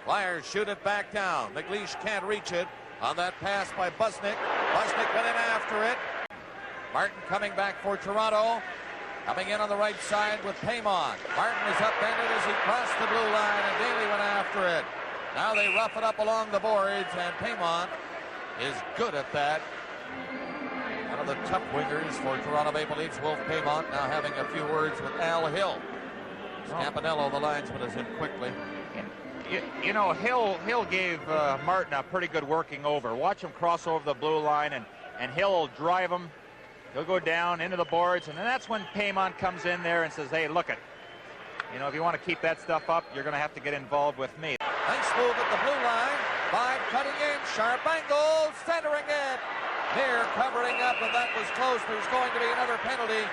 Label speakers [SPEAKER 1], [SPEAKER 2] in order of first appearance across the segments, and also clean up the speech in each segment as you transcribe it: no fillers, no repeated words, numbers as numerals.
[SPEAKER 1] Flyers shoot it back down. McLeish can't reach it on that pass by Busnick. Busnick went in after it. Martin coming back for Toronto. Coming in on the right side with Paymon. Martin is upended as he crossed the blue line, and Daly went after it. Now they rough it up along the boards, and Paymon is good at that. One of the tough wingers for Toronto Maple Leafs, Wolf Paymon, now having a few words with Al Hill. Campanello, the linesman, is in quickly.
[SPEAKER 2] You know, Hill gave Martin a pretty good working over. Watch him cross over the blue line, and Hill will drive him. He'll go down into the boards, and then that's when Paymon comes in there and says, hey, look it. You know, if you want to keep that stuff up, you're going to have to get involved with me.
[SPEAKER 1] Nice move at the blue line. Five cutting in, sharp angle, centering it. Near covering up, and that was close. There's going to be another penalty.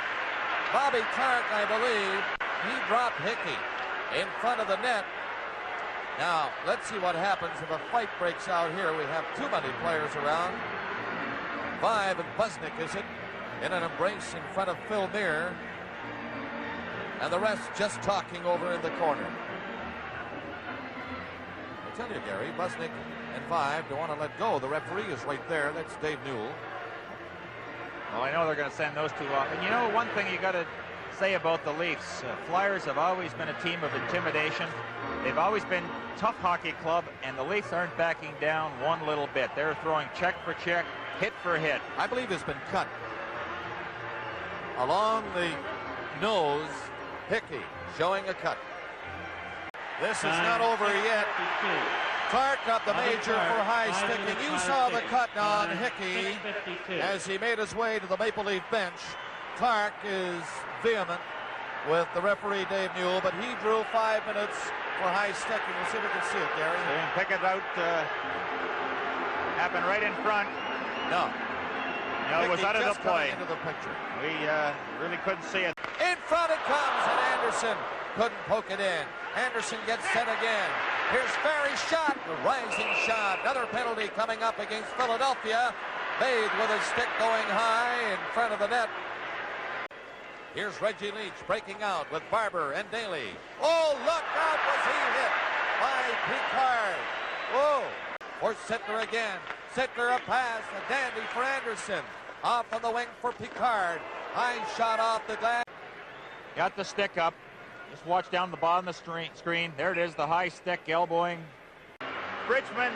[SPEAKER 1] Bobby Clark, I believe, he dropped Hickey in front of the net. Now, let's see what happens if a fight breaks out here. We have too many players around. Five, and Busnick, is it? In an embrace in front of Phil Meir. And the rest just talking over in the corner. I tell you, Gary, Busnick and Five don't want to let go. The referee is right there. That's Dave Newell.
[SPEAKER 2] Well, I know they're going to send those two off. And you know, one thing you got to say about the Leafs, Flyers have always been a team of intimidation. They've always been tough hockey club, and the Leafs aren't backing down one little bit. They're throwing check for check, hit for hit.
[SPEAKER 1] I believe it's been cut along the nose. Hickey showing a cut. This is not over yet. Clark got the major for high sticking. You saw the cut on Hickey as he made his way to the Maple Leaf bench. Clark is vehement with the referee Dave Newell, but he drew 5 minutes for high sticking. We'll see if we can see it, Gary.
[SPEAKER 2] And pick it out. Happened right in front.
[SPEAKER 1] No.
[SPEAKER 2] No, it was out of the play.
[SPEAKER 1] Into the picture.
[SPEAKER 2] We really couldn't see it.
[SPEAKER 1] In front it comes, and Anderson couldn't poke it in. Anderson gets set again. Here's Ferry's shot, the rising shot. Another penalty coming up against Philadelphia. Bathed with his stick going high in front of the net. Here's Reggie Leach breaking out with Barber and Daly. Oh, look out, was he hit by Picard. Whoa. For Sittler again. Sittler a pass, a dandy for Anderson. Off on the wing for Picard. High shot off the glass.
[SPEAKER 2] Got the stick up. Just watch down the bottom of the screen. There it is, the high stick elbowing. Bridgman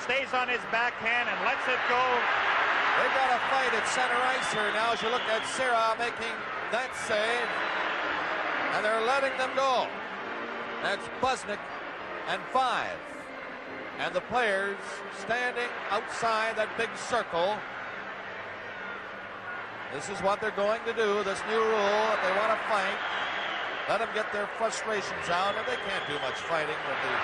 [SPEAKER 2] stays on his backhand and lets it go.
[SPEAKER 1] They got a fight at center ice here now as you look at Serra making that save. And they're letting them go. That's Busnick and Five. And the players standing outside that big circle. This is what they're going to do, this new rule. If they want to fight, let them get their frustrations out. And they can't do much fighting with the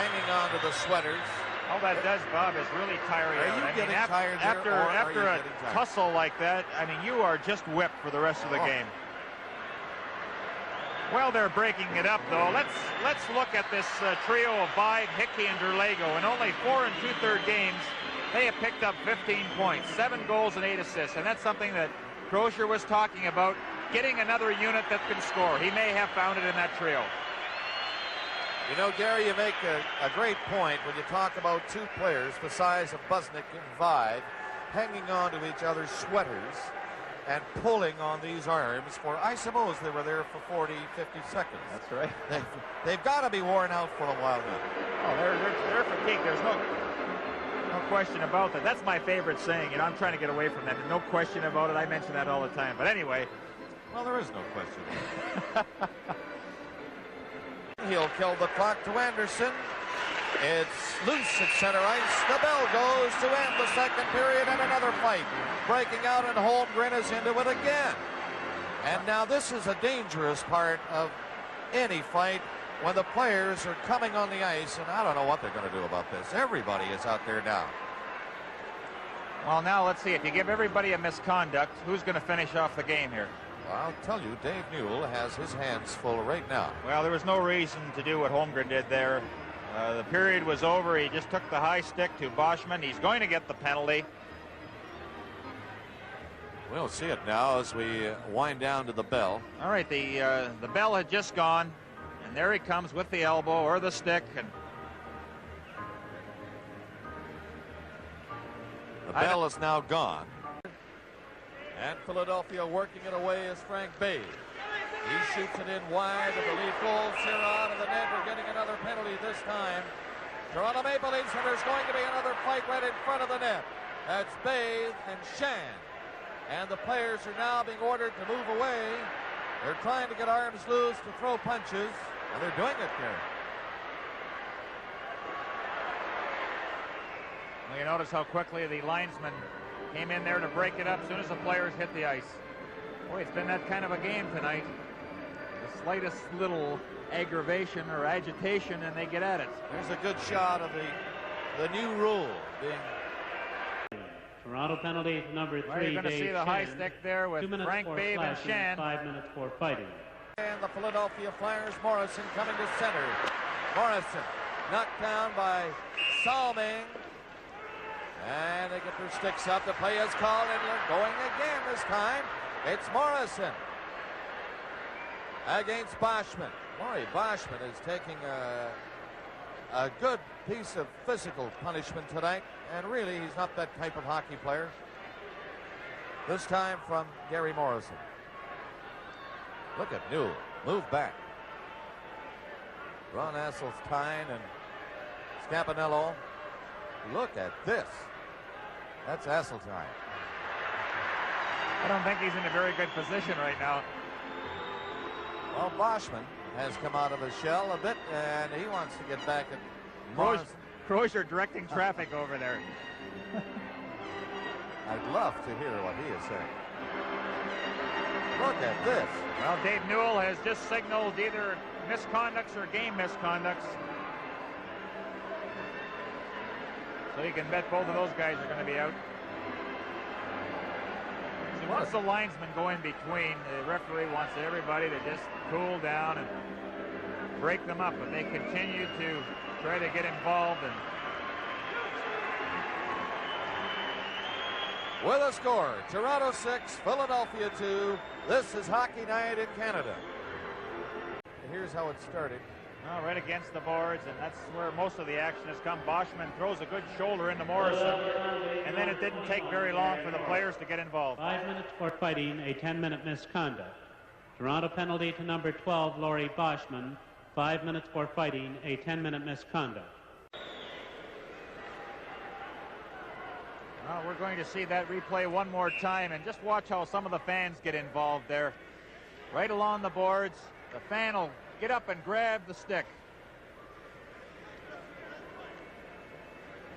[SPEAKER 1] hanging on to the sweaters.
[SPEAKER 2] All that does, Bob, is really tiring.
[SPEAKER 1] Are you getting tired there, or
[SPEAKER 2] after a tussle like that, I mean, you are just whipped for the rest of the game. Well, they're breaking it up, though. Let's look at this trio of Vibe, Hickey, and Derlago. In only 4 2/3 games, they have picked up 15 points, 7 goals and 8 assists, and that's something that Crozier was talking about, getting another unit that can score. He may have found it in that trio.
[SPEAKER 1] You know, Gary, you make a great point when you talk about two players the size of Busnick and Vibe hanging on to each other's sweaters and pulling on these arms for, I suppose they were there for 40, 50 seconds.
[SPEAKER 2] That's right.
[SPEAKER 1] They've got to be worn out for a while now.
[SPEAKER 2] Oh, they're fatigued. There's no question about that. That's my favorite saying, and I'm trying to get away from that. There's no question about it. I mention that all the time. But anyway.
[SPEAKER 1] Well, there is no question. He'll kill the clock to Anderson. It's loose at center ice. The bell goes to end the second period, and another fight breaking out, and Holmgren is into it again. And now this is a dangerous part of any fight when the players are coming on the ice, and I don't know what they're going to do about this. Everybody is out there now.
[SPEAKER 2] Well, now let's see. If you give everybody a misconduct, who's going to finish off the game here?
[SPEAKER 1] I'll tell you, Dave Newell has his hands full right now.
[SPEAKER 2] Well, there was no reason to do what Holmgren did there. The period was over. He just took the high stick to Boschman. He's going to get the penalty.
[SPEAKER 1] We'll see it now as we wind down to the bell.
[SPEAKER 2] All right, the bell had just gone, and there he comes with the elbow or the stick. And
[SPEAKER 1] the bell is now gone. And Philadelphia working it away is Frank Bay. He shoots it in wide of the lead goal. Sierra out of the net. We're getting another penalty this time. Toronto Maple Leafs, and there's going to be another fight right in front of the net. That's Bay and Shan. And the players are now being ordered to move away. They're trying to get arms loose to throw punches, and they're doing it here.
[SPEAKER 2] Well, you notice how quickly the linesman came in there to break it up as soon as the players hit the ice. Boy, it's been that kind of a game tonight. The slightest little aggravation or agitation and they get at it.
[SPEAKER 1] There's a good shot of the new rule being.
[SPEAKER 3] Toronto penalty number 3.
[SPEAKER 2] Well, you're going to see the high stick there with Frank Bay and Shan.
[SPEAKER 3] 5 minutes for fighting.
[SPEAKER 1] And the Philadelphia Flyers, Morrison coming to center. Morrison knocked down by Salming. And they get their sticks up. The play is called and they're going again this time. It's Morrison against Boschman. Maury Boschman is taking a good piece of physical punishment tonight, and really he's not that type of hockey player. This time from Gary Morrison. Look at Newell, move back. Ron Asselstein and Scapinello. Look at this. That's Asselstein.
[SPEAKER 2] I don't think he's in a very good position right now.
[SPEAKER 1] Well, Boschman has come out of his shell a bit, and he wants to get back at Morrison.
[SPEAKER 2] Crozier directing traffic over there.
[SPEAKER 1] I'd love to hear what he is saying. Look at this.
[SPEAKER 2] Well, Dave Newell has just signaled either misconducts or game misconducts. So you can bet both of those guys are going to be out. So once the linesmen go in between, the referee wants everybody to just cool down and break them up, but they continue to try to get involved. And
[SPEAKER 1] with a score, Toronto 6, Philadelphia 2. This is Hockey Night in Canada. Here's how it started.
[SPEAKER 2] Well, right against the boards, and that's where most of the action has come. Boschman throws a good shoulder into Morrison, and then it didn't take very long for the players to get involved.
[SPEAKER 3] 5 minutes for fighting, a 10-minute misconduct. Toronto penalty to number 12, Laurie Boschman. 5 minutes for fighting, a 10-minute misconduct.
[SPEAKER 2] Well, we're going to see that replay one more time, and just watch how some of the fans get involved there. Right along the boards, the fan will get up and grab the stick.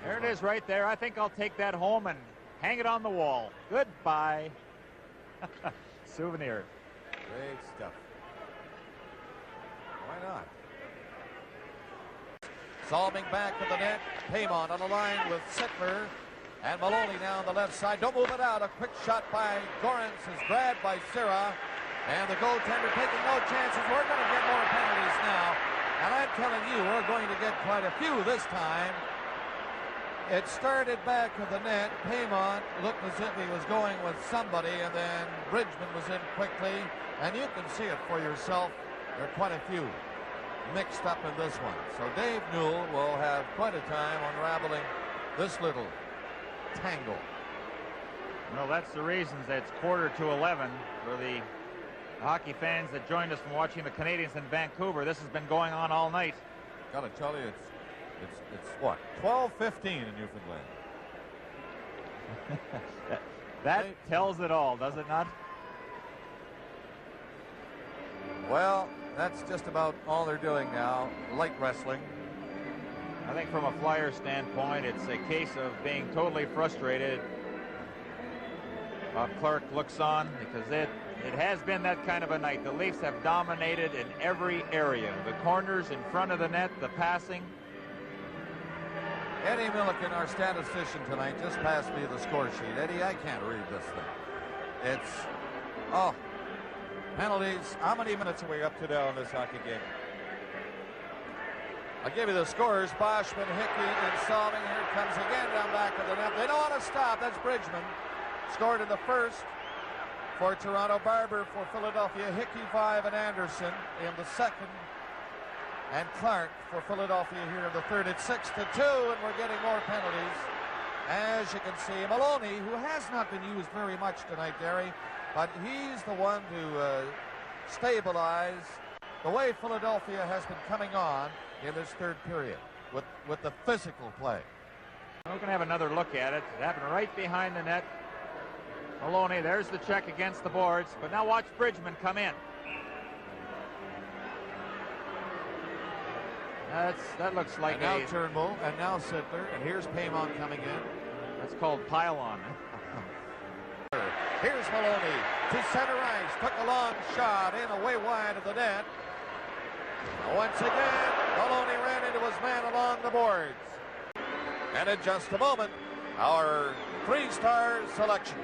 [SPEAKER 2] There it is right there. I think I'll take that home and hang it on the wall. Goodbye. Souvenir.
[SPEAKER 1] Great stuff. Why not? Solving back to the net. Paymont on the line with Sittler. And Maloney now on the left side. Don't move it out. A quick shot by Gorence is grabbed by Sierra. And the goaltender taking no chances. We're going to get more penalties now. And I'm telling you, we're going to get quite a few this time. It started back of the net. Paymont looked as if he was going with somebody, and then Bridgman was in quickly. And you can see it for yourself. There are quite a few mixed up in this one. So Dave Newell will have quite a time unraveling this little tangle.
[SPEAKER 2] Well, that's the reasons that it's 11:15 for the hockey fans that joined us from watching the Canadiens in Vancouver. This has been going on all night.
[SPEAKER 1] Gotta tell you, it's what, 12:15 in Newfoundland.
[SPEAKER 2] That tells it all, does it not?
[SPEAKER 1] Well, that's just about all they're doing now. Light wrestling.
[SPEAKER 2] I think from a Flyer standpoint, it's a case of being totally frustrated. Clark looks on because it has been that kind of a night. The Leafs have dominated in every area. The corners in front of the net, the passing.
[SPEAKER 1] Eddie Milliken, our statistician tonight, just passed me the score sheet. Eddie, I can't read this thing. It's, penalties. How many minutes are we up to now in this hockey game? I'll give you the scores. Boschman, Hickey, and Salming. Here it comes again down back of the net. They don't want to stop. That's Bridgman. Scored in the first for Toronto. Barber for Philadelphia. Hickey 5 and Anderson in the second. and Clark for Philadelphia here in the third. It's 6-2, and we're getting more penalties. As you can see, Maloney, who has not been used very much tonight, Derry, but he's the one to stabilize the way Philadelphia has been coming on in this third period with the physical play.
[SPEAKER 2] We're going to have another look at it. It happened right behind the net. Maloney, there's the check against the boards, but now watch Bridgman come in. That looks like
[SPEAKER 1] and now Turnbull, and now Sittler, and here's Paymon coming in.
[SPEAKER 2] That's called pile-on.
[SPEAKER 1] Here's Maloney to center ice, took a long shot in away wide of the net. Once again, Maloney ran into his man along the boards. And in just a moment, our three-star selection.